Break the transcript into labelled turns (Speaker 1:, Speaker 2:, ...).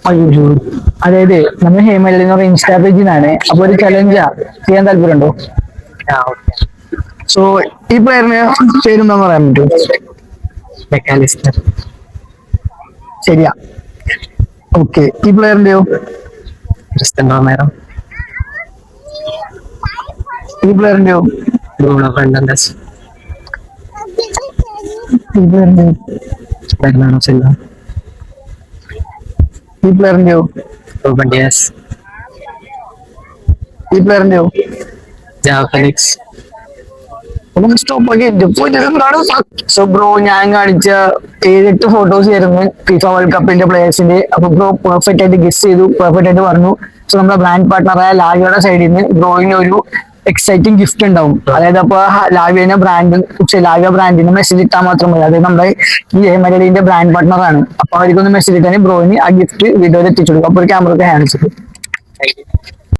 Speaker 1: അയ്യോ, അതായത് നമ്മൾ ഹേമലി എന്ന് പറയുന്ന ഇൻസ്റ്റാ പേജിനാണ്. അപ്പൊ ഒരു ചലഞ്ചാ, ചെയ്യാൻ താല്പര്യമുണ്ടോ? സോ ഈ പ്ലെയറിന് പേരെന്താന്ന് പറയാൻ പറ്റുമോ?
Speaker 2: മെക്കാലിസ്റ്റർ.
Speaker 1: ശരിയാ. ഓക്കെ, ഈ പ്ലെയറിന്റെയോ?
Speaker 2: Cristian Romero.
Speaker 1: ഈ പ്ലെയറിന്റെയോ?
Speaker 2: Bruno Fernandes.
Speaker 1: ഈ പ്ലെയറിന്റെയോ?
Speaker 2: Bernardo Silva.
Speaker 1: ഈ പ്ലെയറിന്റെയോ?
Speaker 2: Ruben Dias.
Speaker 1: ഈ പ്ലെയറിന്റെയോ?
Speaker 2: Joao Felix.
Speaker 1: സോ ബ്രോ, ഞാൻ കാണിച്ച 7-8 ഫോട്ടോസ് ആയിരുന്നു ഫിഫ വേൾഡ് കപ്പിന്റെ പ്ലേയേഴ്സിന്റെ. അപ്പൊ ബ്രോ പെർഫെക്റ്റ് ആയിട്ട് ഗസ് ചെയ്തു, പെർഫെക്റ്റ് ആയിട്ട് പറഞ്ഞു. സോ നമ്മുടെ ബ്രാൻഡ് പാർട്ണറായ ലാവിയുടെ സൈഡിൽ നിന്ന് ബ്രോയിന് ഒരു എക്സൈറ്റിംഗ് ഗിഫ്റ്റ് ഉണ്ടാവും. അതായത് അപ്പൊ ലാവിയ ബ്രാൻഡിന് മെസ്സേജ് ഇട്ടാൽ മാത്രം മതി. അതായത് നമ്മുടെ ഈ ഹേമലലിന്റെ ബ്രാൻഡ് പാർട്ണറാണ്. അപ്പൊ അവർക്കൊന്ന് മെസ്സേജ് ഇട്ടാൽ ബ്രോയിന് ആ ഗിഫ്റ്റ് വീഡിയോയിൽ എത്തിച്ചു കൊടുക്കും. അപ്പൊ ഒരു ക്യാമറ ഹാൻഡ്